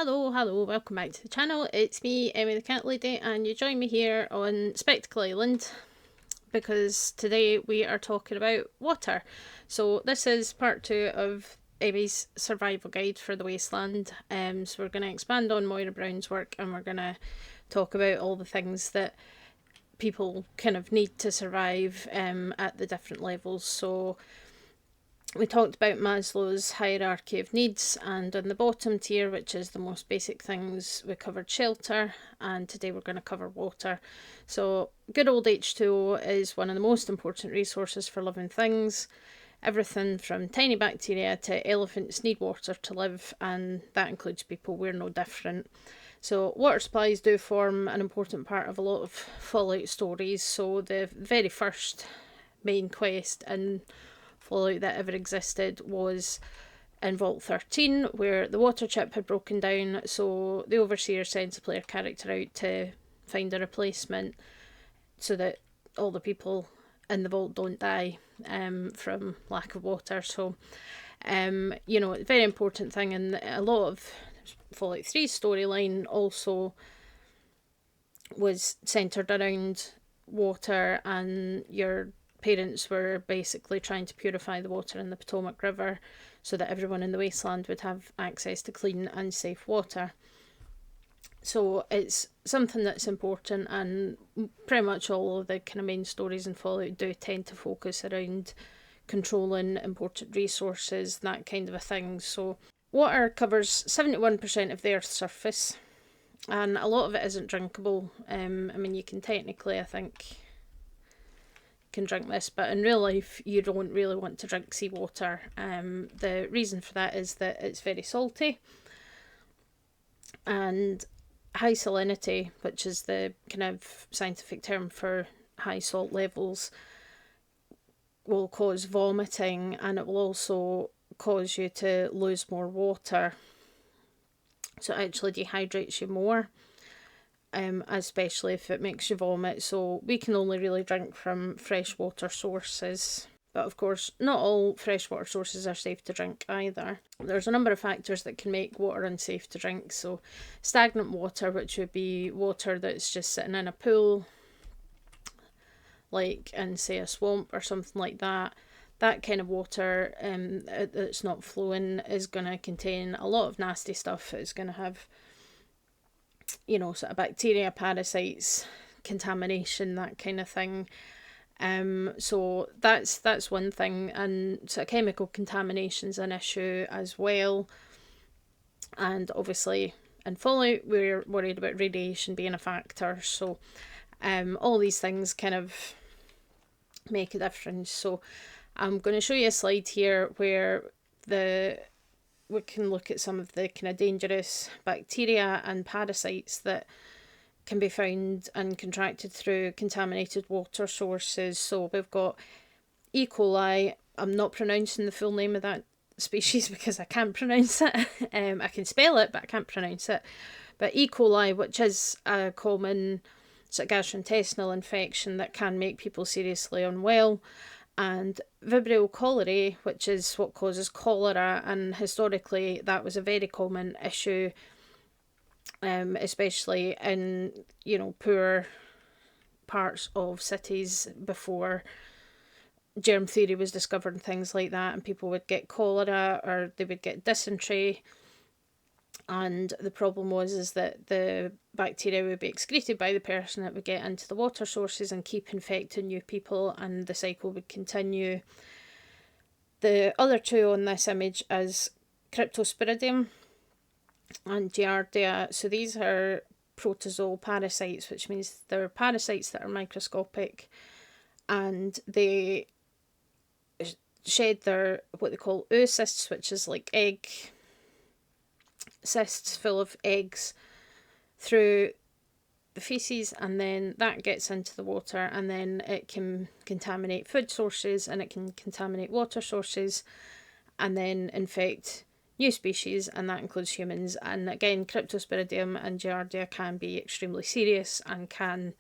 Hello, welcome back to the channel. It's me, Emmy the Cat Lady, and you join me here on Spectacle Island because today we are talking about water. So this is part 2 of Emmy's survival guide for the Wasteland. So we're going to expand on Moira Brown's work, and we're going to talk about all the things that people kind of need to survive at the different levels. So we talked about Maslow's hierarchy of needs, and on the bottom tier, which is the most basic things, we covered shelter, and today we're going to cover water. So good old H2O is one of the most important resources for living things. Everything from tiny bacteria to elephants need water to live, and that includes people. We're no different. So water supplies do form an important part of a lot of Fallout stories. So the very first main quest in Fallout that ever existed was in Vault 13, where the water chip had broken down, so the Overseer sends a player character out to find a replacement so that all the people in the vault don't die from lack of water. So, very important thing, and a lot of Fallout 3's storyline also was centred around water, and your parents were basically trying to purify the water in the Potomac River so that everyone in the Wasteland would have access to clean and safe water. So it's something that's important, and pretty much all of the kind of main stories in Fallout do tend to focus around controlling important resources, that kind of a thing. So water covers 71% of the Earth's surface, and a lot of it isn't drinkable. You can technically, I think, can drink this, but in real life you don't really want to drink seawater. The reason for that is that it's very salty, and high salinity, which is the kind of scientific term for high salt levels, will cause vomiting, and it will also cause you to lose more water. So it actually dehydrates you more, especially if it makes you vomit. So we can only really drink from freshwater sources. But of course, not all freshwater sources are safe to drink either. There's a number of factors that can make water unsafe to drink. So stagnant water, which would be water that's just sitting in a pool, like in, say, a swamp or something like that. That kind of water that's not flowing is going to contain a lot of nasty stuff. It's going to have, sort of bacteria, parasites, contamination, that kind of thing. So that's one thing, and sort of chemical contamination's an issue as well. And obviously in Fallout we're worried about radiation being a factor. So all these things kind of make a difference. So I'm going to show you a slide here where we can look at some of the kind of dangerous bacteria and parasites that can be found and contracted through contaminated water sources. So we've got E. coli. I'm not pronouncing the full name of that species because I can't pronounce it. I can spell it, but I can't pronounce it. But E. coli, which is a common sort of gastrointestinal infection that can make people seriously unwell, and Vibrio cholerae, which is what causes cholera, and historically that was a very common issue, especially in poor parts of cities before germ theory was discovered and things like that, and people would get cholera or they would get dysentery. And the problem is that the bacteria would be excreted by the person, it would get into the water sources and keep infecting new people, and the cycle would continue. The other two on this image is Cryptosporidium and Giardia. So these are protozoal parasites, which means they're parasites that are microscopic, and they shed their what they call oocysts, which is like egg cysts full of eggs, through the feces, and then that gets into the water, and then it can contaminate food sources, and it can contaminate water sources, and then infect new species, and that includes humans. And again, Cryptosporidium and Giardia can be extremely serious and can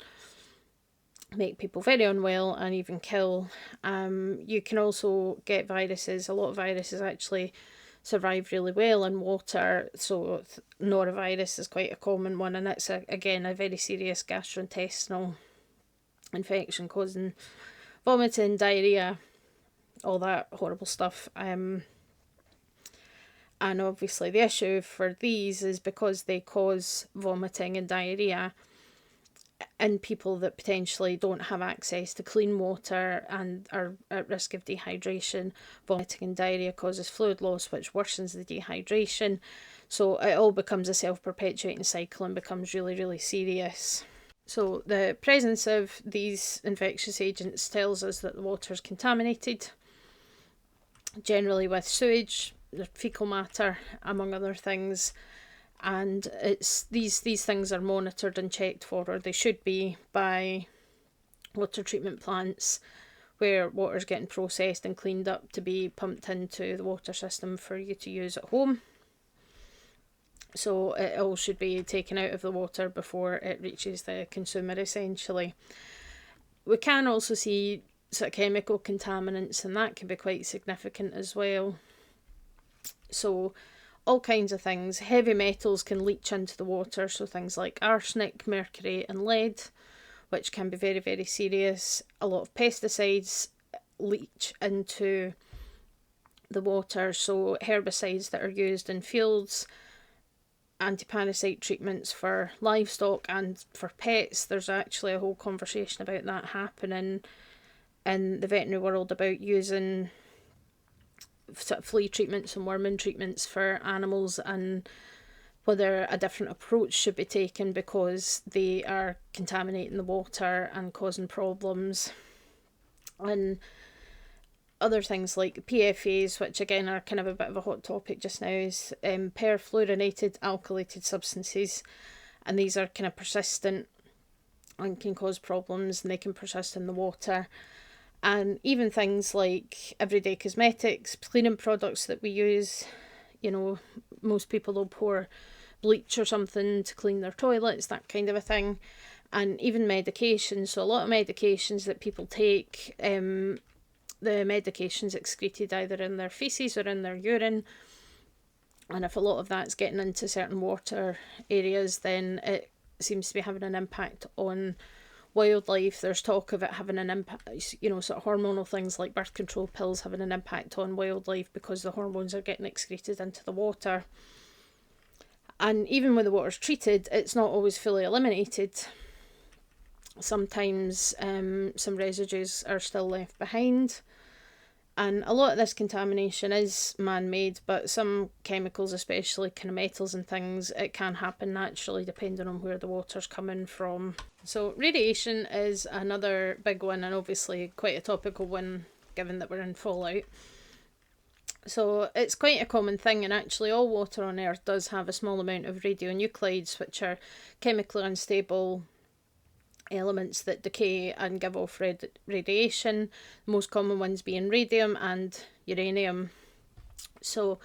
make people very unwell and even kill. You can also get viruses. A lot of viruses actually survive really well in water. So norovirus is quite a common one, and it's again a very serious gastrointestinal infection causing vomiting, diarrhea, all that horrible stuff. And obviously the issue for these is because they cause vomiting and diarrhea in people that potentially don't have access to clean water and are at risk of dehydration. Vomiting and diarrhea causes fluid loss, which worsens the dehydration. So it all becomes a self-perpetuating cycle and becomes really, really serious. So the presence of these infectious agents tells us that the water is contaminated, generally with sewage, fecal matter, among other things. And it's these things are monitored and checked for, or they should be, by water treatment plants, where water's getting processed and cleaned up to be pumped into the water system for you to use at home. So it all should be taken out of the water before it reaches the consumer, essentially. We can also see sort of chemical contaminants, and that can be quite significant as well. So all kinds of things. Heavy metals can leach into the water, so things like arsenic, mercury and lead, which can be very, very serious. A lot of pesticides leach into the water, so herbicides that are used in fields, anti-parasite treatments for livestock and for pets. There's actually a whole conversation about that happening in the veterinary world, about using sort of flea treatments and worming treatments for animals, and whether a different approach should be taken because they are contaminating the water and causing problems. And other things like PFAs, which again are kind of a bit of a hot topic just now, is perfluorinated alkylated substances, and these are kind of persistent and can cause problems, and they can persist in the water. And even things like everyday cosmetics, cleaning products that we use, you know, most people will pour bleach or something to clean their toilets, that kind of a thing. And even medications, so a lot of medications that people take, the medication's excreted either in their faeces or in their urine, and if a lot of that's getting into certain water areas, then it seems to be having an impact on wildlife. There's talk of it having an impact, you know, sort of hormonal things like birth control pills having an impact on wildlife because the hormones are getting excreted into the water. And even when the water's treated, it's not always fully eliminated. Sometimes some residues are still left behind. And a lot of this contamination is man-made, but some chemicals, especially kind of metals and things, it can happen naturally depending on where the water's coming from. So radiation is another big one, and obviously quite a topical one given that we're in fallout. So it's quite a common thing, and actually all water on Earth does have a small amount of radionuclides, which are chemically unstable elements that decay and give off radiation, the most common ones being radium and uranium. So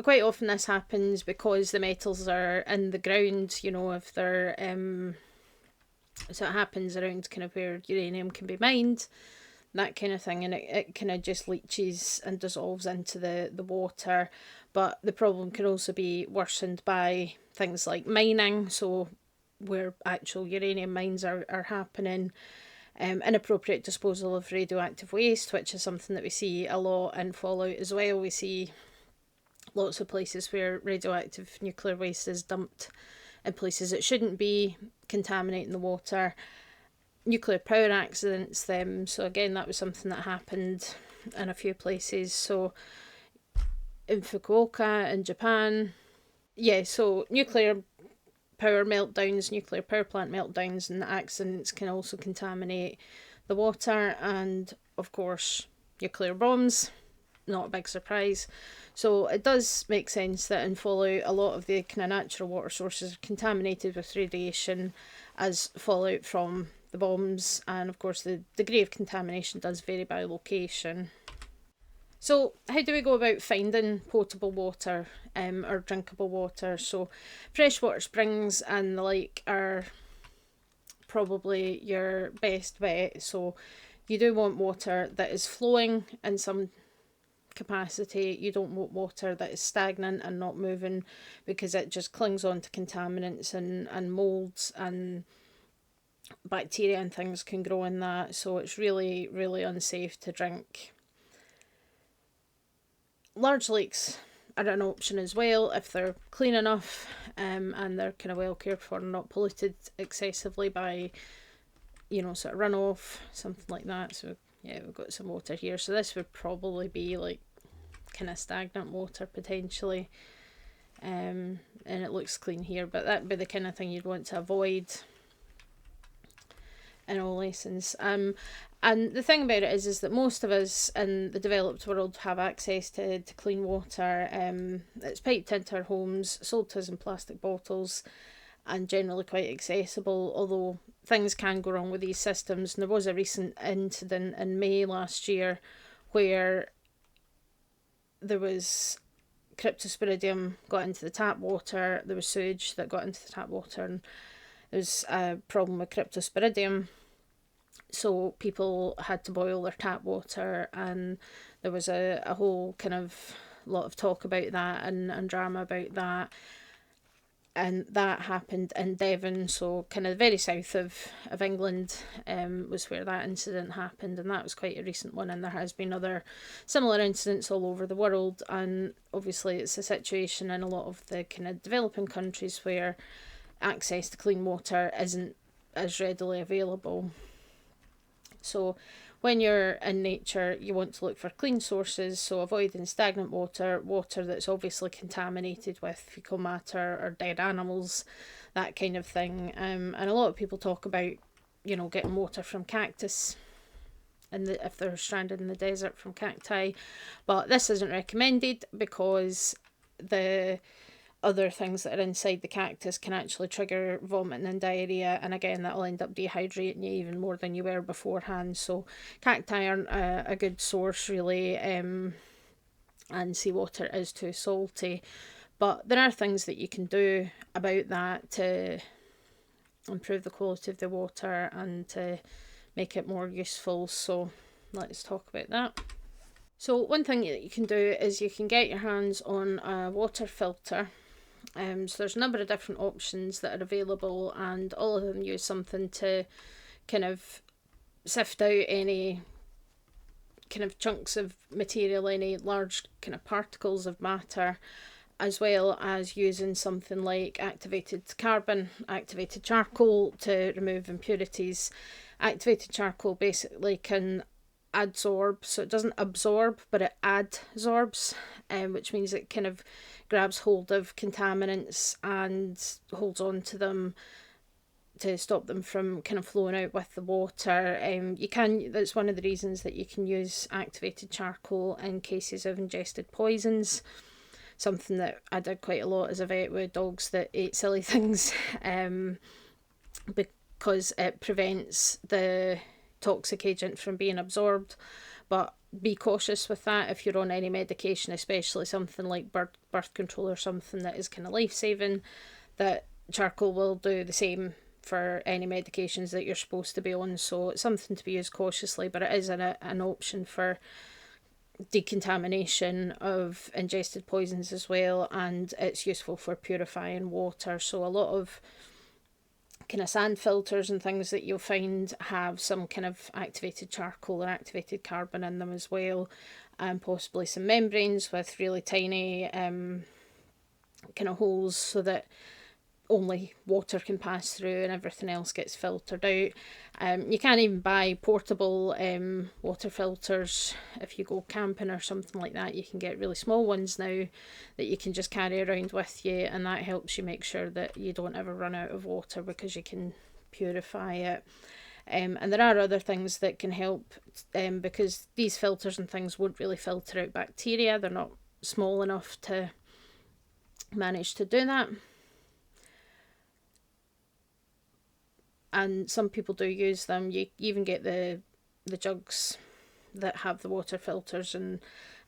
quite often this happens because the metals are in the ground, you know, if they're so it happens around kind of where uranium can be mined, that kind of thing, and it kind of just leaches and dissolves into the water. But the problem can also be worsened by things like mining, so where actual uranium mines are happening, inappropriate disposal of radioactive waste, which is something that we see a lot in fallout as well. We see lots of places where radioactive nuclear waste is dumped in places it shouldn't be, contaminating the water. Nuclear power accidents, so again that was something that happened in a few places. So in Fukuoka in Japan, so nuclear power meltdowns, nuclear power plant meltdowns and accidents can also contaminate the water, and of course nuclear bombs, not a big surprise. So it does make sense that in fallout a lot of the kind of natural water sources are contaminated with radiation as fallout from the bombs, and of course the degree of contamination does vary by location. So how do we go about finding potable water or drinkable water? So freshwater springs and the like are probably your best bet. So you do want water that is flowing in some capacity. You don't want water that is stagnant and not moving, because it just clings on to contaminants, and moulds and bacteria and things can grow in that. So it's really, really unsafe to drink. Large lakes are an option as well if they're clean enough, and they're kind of well cared for and not polluted excessively by, sort of runoff, something like that. So yeah, we've got some water here. So this would probably be like kind of stagnant water potentially, and it looks clean here, but that'd be the kind of thing you'd want to avoid in all essence. And the thing about it is that most of us in the developed world have access to clean water. It's piped into our homes, sold to us in plastic bottles, and generally quite accessible, although things can go wrong with these systems. And there was a recent incident in May last year where there was cryptosporidium got into the tap water, there was sewage that got into the tap water, and there was a problem with cryptosporidium. So people had to boil their tap water, and there was a whole kind of lot of talk about that, and drama about that. And that happened in Devon, so kind of very south of England, was where that incident happened, and that was quite a recent one. And there has been other similar incidents all over the world, and obviously it's a situation in a lot of the kind of developing countries where access to clean water isn't as readily available. So when you're in nature, you want to look for clean sources, so avoiding stagnant water, water that's obviously contaminated with fecal matter or dead animals, that kind of thing. And a lot of people talk about, getting water from cactus, and if they're stranded in the desert, from cacti. But this isn't recommended because the other things that are inside the cactus can actually trigger vomiting and diarrhea, and again that'll end up dehydrating you even more than you were beforehand. So cacti aren't a good source really, and seawater is too salty. But there are things that you can do about that to improve the quality of the water and to make it more useful. So let's talk about that. So one thing that you can do is you can get your hands on a water filter. So there's a number of different options that are available, and all of them use something to kind of sift out any kind of chunks of material, any large kind of particles of matter, as well as using something like activated carbon, activated charcoal to remove impurities. Activated charcoal basically can adsorb, so it doesn't absorb but it adsorbs, which means it kind of grabs hold of contaminants and holds on to them to stop them from kind of flowing out with the water. That's one of the reasons that you can use activated charcoal in cases of ingested poisons, something that I did quite a lot as a vet with dogs that ate silly things, because it prevents the toxic agent from being absorbed. But be cautious with that if you're on any medication, especially something like birth control or something that is kind of life-saving. That charcoal will do the same for any medications that you're supposed to be on, so it's something to be used cautiously, but it is an option for decontamination of ingested poisons as well, and it's useful for purifying water. So a lot of kind of sand filters and things that you'll find have some kind of activated charcoal or activated carbon in them as well, and possibly some membranes with really tiny kind of holes so that only water can pass through and everything else gets filtered out. You can even buy portable water filters if you go camping or something like that. You can get really small ones now that you can just carry around with you, and that helps you make sure that you don't ever run out of water because you can purify it. And there are other things that can help, because these filters and things won't really filter out bacteria. They're not small enough to manage to do that. And some people do use them. You even get the jugs that have the water filters, and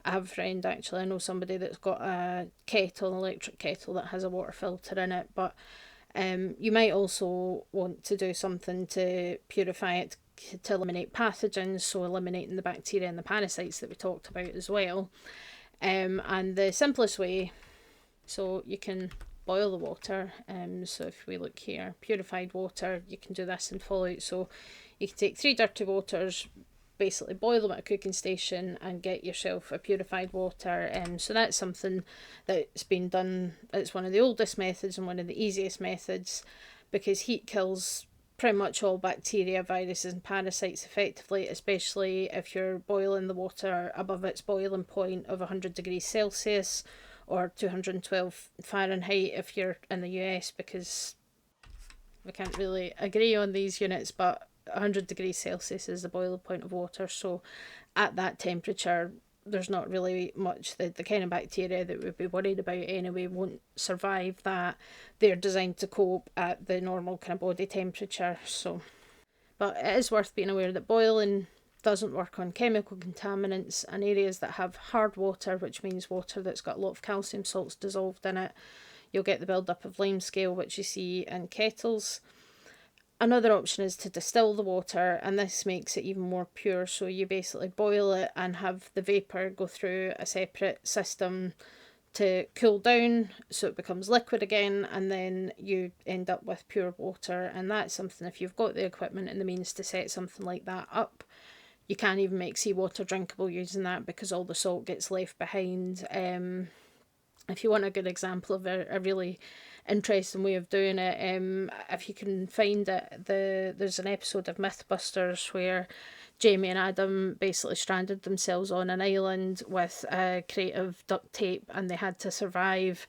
I have a friend, actually, I know somebody that's got a kettle, an electric kettle that has a water filter in it. But you might also want to do something to purify it to eliminate pathogens, so eliminating the bacteria and the parasites that we talked about as well. And the simplest way, so you can boil the water. So if we look here, purified water, you can do this in Fallout. So you can take 3 dirty waters, basically boil them at a cooking station and get yourself a purified water. So that's something that's been done. It's one of the oldest methods and one of the easiest methods, because heat kills pretty much all bacteria, viruses and parasites effectively, especially if you're boiling the water above its boiling point of 100 degrees Celsius or 212 Fahrenheit if you're in the US, because we can't really agree on these units, but 100 degrees Celsius is the boiling point of water. So at that temperature, there's not really much, the kind of bacteria that we'd be worried about anyway won't survive that. They're designed to cope at the normal kind of body temperature. So, but it is worth being aware that boiling doesn't work on chemical contaminants and areas that have hard water, which means water that's got a lot of calcium salts dissolved in it. You'll get the build-up of limescale, which you see in kettles. Another option is to distill the water, and this makes it even more pure. So you basically boil it and have the vapour go through a separate system to cool down so it becomes liquid again, and then you end up with pure water. And that's something, if you've got the equipment and the means to set something like that up, you can't even make seawater drinkable using that, because all the salt gets left behind. If you want a good example of a really interesting way of doing it, if you can find it, there's an episode of Mythbusters where Jamie and Adam basically stranded themselves on an island with a crate of duct tape and they had to survive.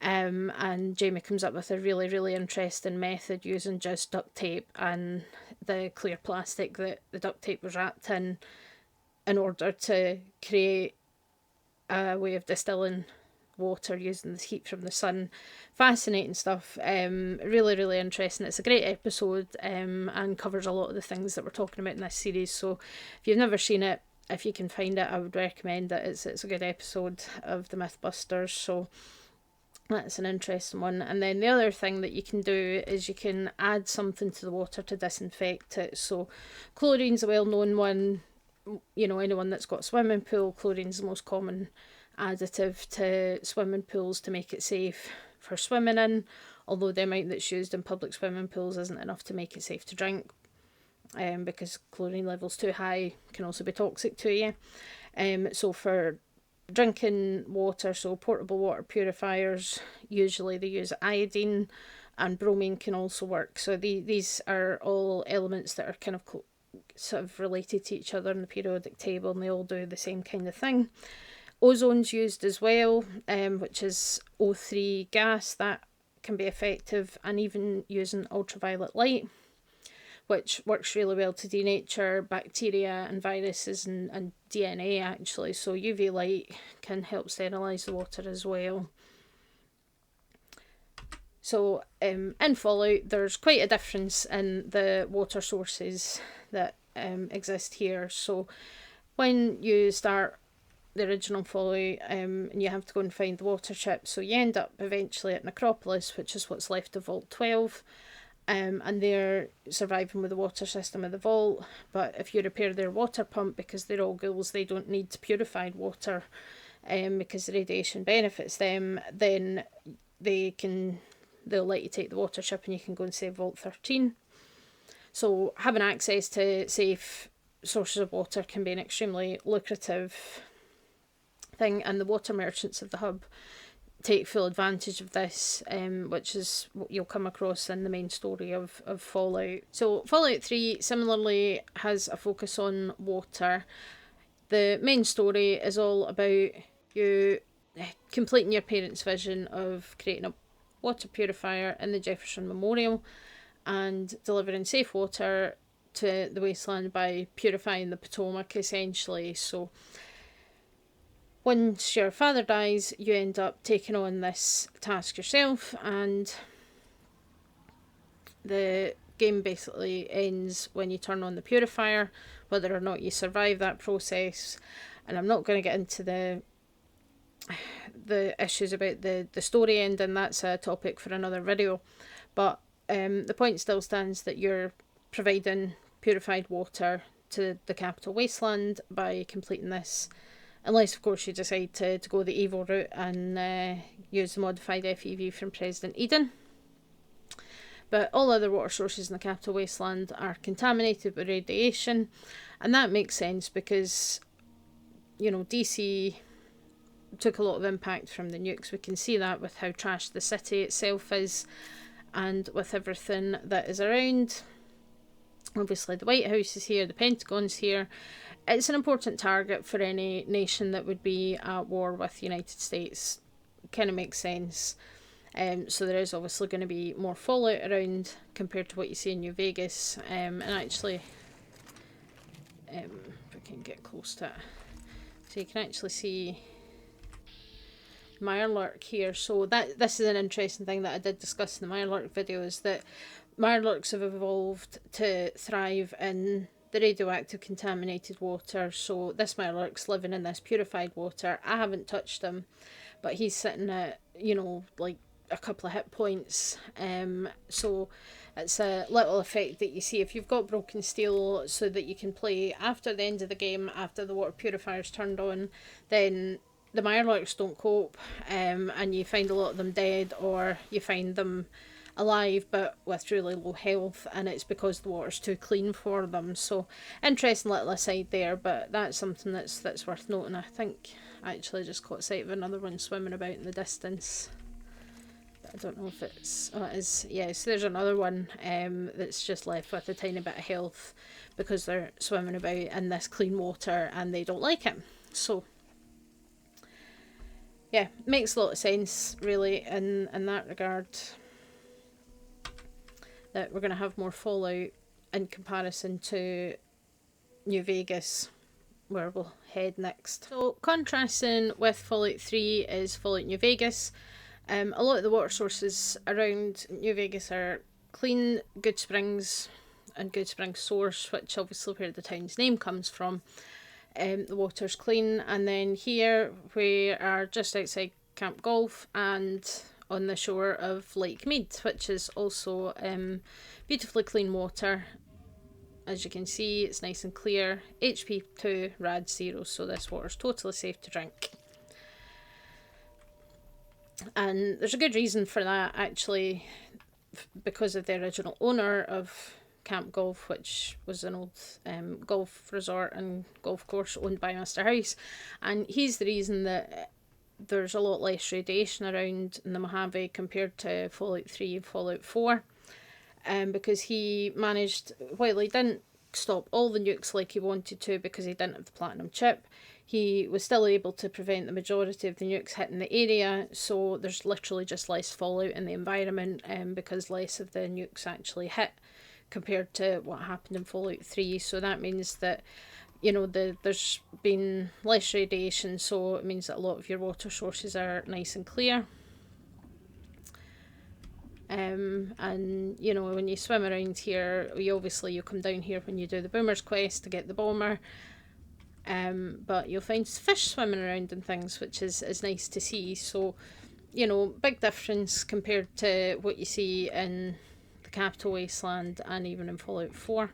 And Jamie comes up with a really, really interesting method using just duct tape and the clear plastic that the duct tape was wrapped in order to create a way of distilling water using the heat from the sun. Fascinating stuff. Really, really interesting. It's a great episode, and covers a lot of the things that we're talking about in this series. So if you've never seen it, if you can find it, I would recommend it. It's a good episode of the Mythbusters. So that's an interesting one. And then the other thing that you can do is you can add something to the water to disinfect it. So chlorine's a well-known one. You know, anyone that's got a swimming pool, chlorine's the most common additive to swimming pools to make it safe for swimming in, although the amount that's used in public swimming pools isn't enough to make it safe to drink, because chlorine levels too high can also be toxic to you. So for drinking water, so portable water purifiers, usually they use iodine, and bromine can also work. So these are all elements that are kind of sort of related to each other in the periodic table, and they all do the same kind of thing. Ozone's used as well, which is O3 gas. That can be effective, and even using ultraviolet light, which works really well to denature bacteria and viruses and DNA actually. So UV light can help sterilise the water as well. So in Fallout, there's quite a difference in the water sources that exist here. So when you start the original Fallout, and you have to go and find the water chip, so you end up eventually at Necropolis, which is what's left of Vault 12, and they're surviving with the water system of the vault. But if you repair their water pump, because they're all ghouls, they don't need purified water, because the radiation benefits them, then they'll let you take the water chip and you can go and save Vault 13. So having access to safe sources of water can be an extremely lucrative thing, and the water merchants of the hub take full advantage of this, which is what you'll come across in the main story of Fallout. So Fallout 3 similarly has a focus on water. The main story is all about you completing your parents' vision of creating a water purifier in the Jefferson Memorial and delivering safe water to the Wasteland by purifying the Potomac, essentially. So once your father dies, you end up taking on this task yourself, and the game basically ends when you turn on the purifier, whether or not you survive that process. And I'm not going to get into the issues about the story ending. That's a topic for another video, but the point still stands that you're providing purified water to the capital Wasteland by completing this. Unless, of course, you decide to go the evil route and use the modified FEV from President Eden. But all other water sources in the capital Wasteland are contaminated with radiation. And that makes sense because, you know, DC took a lot of impact from the nukes. We can see that with how trashed the city itself is and with everything that is around. Obviously the White House is here, the Pentagon's here. It's an important target for any nation that would be at war with the United States. Kind of makes sense. So there is obviously going to be more fallout around compared to what you see in New Vegas. And actually, if we can get close to it, so you can actually see Mirelurk here. So this is an interesting thing that I did discuss in the Mirelurk video, is that Mirelurks have evolved to thrive in the radioactive contaminated water. So this Mirelurk's living in this purified water. I haven't touched him, but he's sitting at, you know, like a couple of hit points. So it's a little effect that you see if you've got broken steel, so that you can play after the end of the game, after the water purifier's turned on, then the Mirelurks don't cope, and you find a lot of them dead, or you find them alive but with really low health, and it's because the water's too clean for them. So interesting little aside there, but that's something that's worth noting. I think I actually just caught sight of another one swimming about in the distance. I don't know if it's... Oh, it is. Yeah, so there's another one that's just left with a tiny bit of health because they're swimming about in this clean water and they don't like it. So, yeah, makes a lot of sense, really, in that regard, that we're going to have more fallout in comparison to New Vegas, where we'll head next. So, contrasting with Fallout 3 is Fallout New Vegas. A lot of the water sources around New Vegas are clean, Good Springs and Good Springs Source, which obviously where the town's name comes from. The water's clean, and then here we are just outside Camp Golf and on the shore of Lake Mead, which is also beautifully clean water. As you can see, it's nice and clear, HP 2, RAD 0, so this water's totally safe to drink. And there's a good reason for that, actually, because of the original owner of Camp Golf, which was an old golf resort and golf course owned by Mr. House. And he's the reason that there's a lot less radiation around in the Mojave compared to Fallout 3 and Fallout 4. Because he managed, while he didn't stop all the nukes like he wanted to because he didn't have the platinum chip, he was still able to prevent the majority of the nukes hitting the area, so there's literally just less fallout in the environment because less of the nukes actually hit compared to what happened in Fallout 3. So that means that, you know, there's been less radiation, so it means that a lot of your water sources are nice and clear. And you know, when you swim around here, you come down here when you do the Boomer's Quest to get the bomber. But you'll find fish swimming around and things, which is nice to see. So, you know, big difference compared to what you see in the capital Wasteland and even in Fallout 4.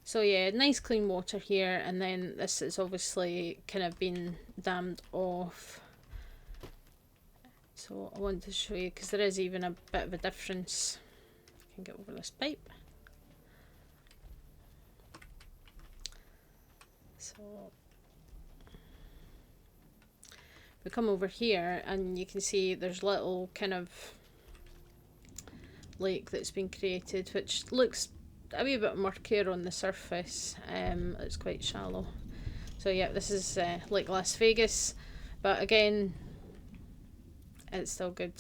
So yeah, nice clean water here, and then this is obviously kind of been dammed off. So I wanted to show you, because there is even a bit of a difference. I can get over this pipe. So we come over here and you can see there's little kind of lake that's been created, which looks a wee bit murkier on the surface. It's quite shallow. So yeah, this is like Las Vegas, but again, it's still good.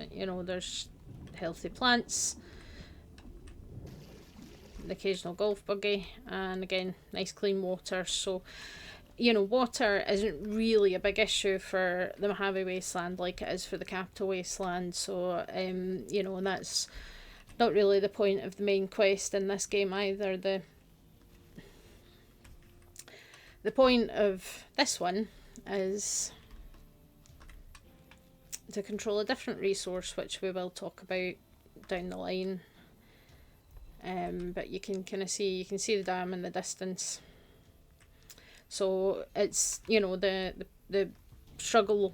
You know, there's healthy plants, the occasional golf buggy, and again, nice clean water. So, you know, water isn't really a big issue for the Mojave Wasteland like it is for the capital Wasteland. So, you know, and that's not really the point of the main quest in this game either. The point of this one is to control a different resource, which we will talk about down the line. But you can kind of see, the dam in the distance. So it's, the struggle,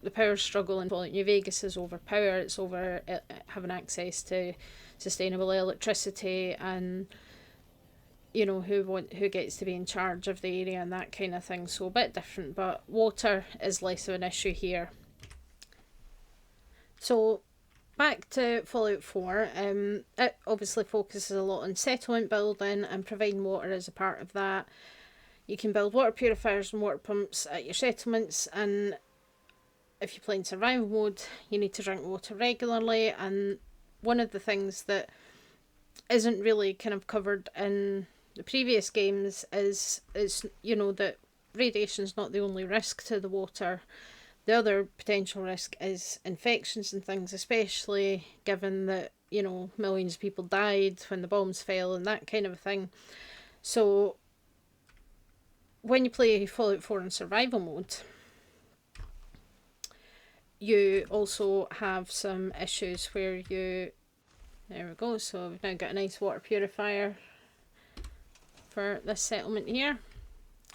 the power struggle in Fallout New Vegas is over power. It's over having access to sustainable electricity, and who gets to be in charge of the area and that kind of thing. So a bit different, but water is less of an issue here. So back to Fallout 4, it obviously focuses a lot on settlement building and providing water as a part of that. You can build water purifiers and water pumps at your settlements, and if you play in survival mode, you need to drink water regularly. And one of the things that isn't really kind of covered in the previous games is that radiation is not the only risk to the water. The other potential risk is infections and things, especially given that, millions of people died when the bombs fell and that kind of a thing. So when you play Fallout 4 in survival mode, you also have some issues where there we go, so we've now got a nice water purifier for this settlement here,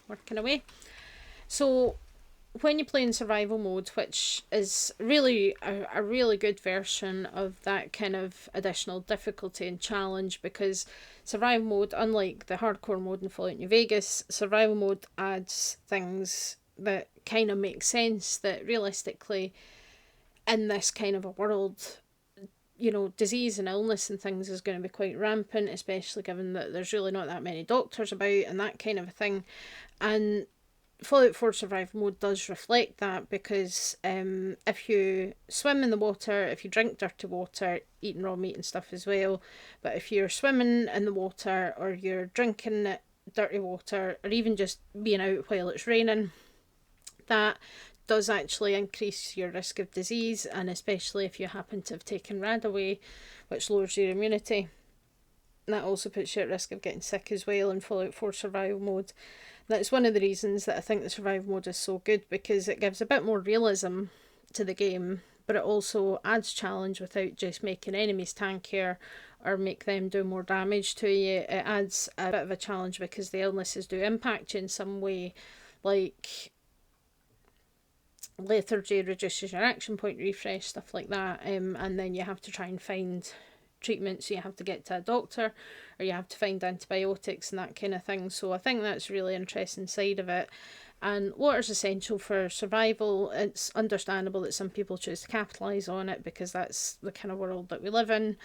working away. So when you play in survival mode, which is really a really good version of that kind of additional difficulty and challenge, because survival mode, unlike the hardcore mode in Fallout New Vegas, survival mode adds things that kind of make sense, that realistically in this kind of a world, disease and illness and things is going to be quite rampant, especially given that there's really not that many doctors about and that kind of a thing. And Fallout 4 survival mode does reflect that, because if you swim in the water, if you drink dirty water, eating raw meat and stuff as well, but if you're swimming in the water or you're drinking dirty water or even just being out while it's raining, that does actually increase your risk of disease, and especially if you happen to have taken RAD away, which lowers your immunity. That also puts you at risk of getting sick as well in Fallout 4 survival mode. That's one of the reasons that I think the survival mode is so good, because it gives a bit more realism to the game, but it also adds challenge without just making enemies tankier or make them do more damage to you. It adds a bit of a challenge because the illnesses do impact you in some way, like lethargy reduces your action point refresh, stuff like that, and then you have to try and find treatment, so you have to get to a doctor or you have to find antibiotics and that kind of thing. So I think that's a really interesting side of it. And water's essential for survival. It's understandable that some people choose to capitalise on it because that's the kind of world that we live in.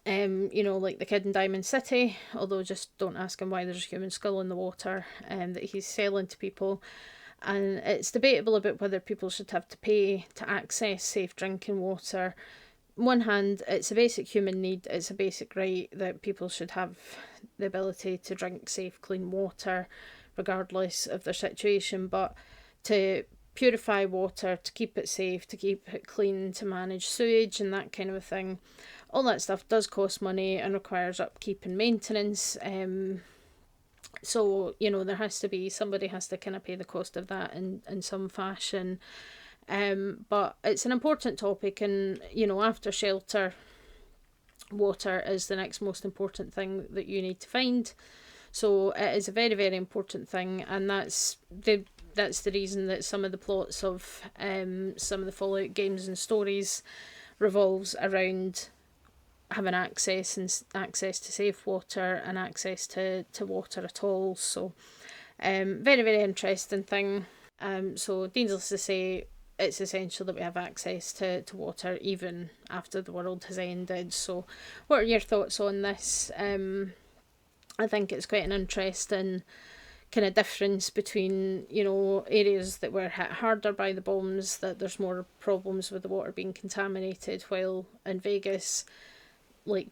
Like the kid in Diamond City, although just don't ask him why there's a human skull in the water that he's selling to people. And it's debatable about whether people should have to pay to access safe drinking water. On one hand, it's a basic human need, it's a basic right that people should have the ability to drink safe, clean water, regardless of their situation. But to purify water, to keep it safe, to keep it clean, to manage sewage and that kind of a thing, all that stuff does cost money and requires upkeep and maintenance. So, there has to be, somebody has to kind of pay the cost of that in some fashion. But it's an important topic, and, after shelter, water is the next most important thing that you need to find. So it is a very, very important thing, and that's the reason that some of the plots of some of the Fallout games and stories revolves around having access to safe water and access to water at all. So very, very interesting thing. So needless to say, it's essential that we have access to water even after the world has ended. So what are your thoughts on this? I think it's quite an interesting kind of difference between, areas that were hit harder by the bombs, that there's more problems with the water being contaminated, while in Vegas, like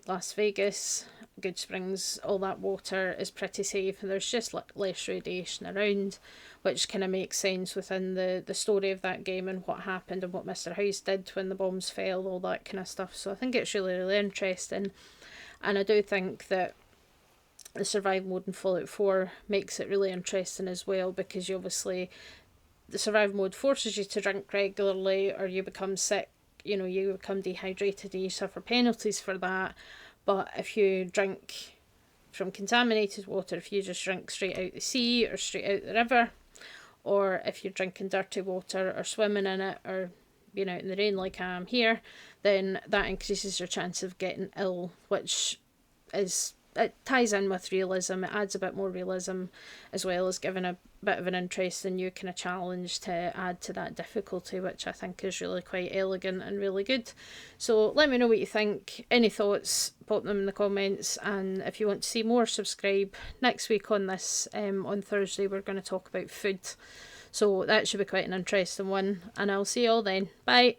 Las Vegas, Good Springs, all that water is pretty safe and there's just less radiation around, which kind of makes sense within the story of that game and what happened and what Mr. House did when the bombs fell, all that kind of stuff. So I think it's really, really interesting, and I do think that the survival mode in Fallout 4 makes it really interesting as well, because you obviously the survival mode forces you to drink regularly, or you become sick, you become dehydrated and you suffer penalties for that. But if you drink from contaminated water, if you just drink straight out the sea or straight out the river, or if you're drinking dirty water or swimming in it, or being out in the rain like I am here, then that increases your chance of getting ill, which it ties in with realism. It adds a bit more realism, as well as giving a bit of an interest and new kind of challenge to add to that difficulty, which I think is really quite elegant and really good. So let me know what you think. Any thoughts, pop them in the comments, and if you want to see more, subscribe. Next week on this, on Thursday, we're going to talk about food, so that should be quite an interesting one, and I'll see you all then. Bye.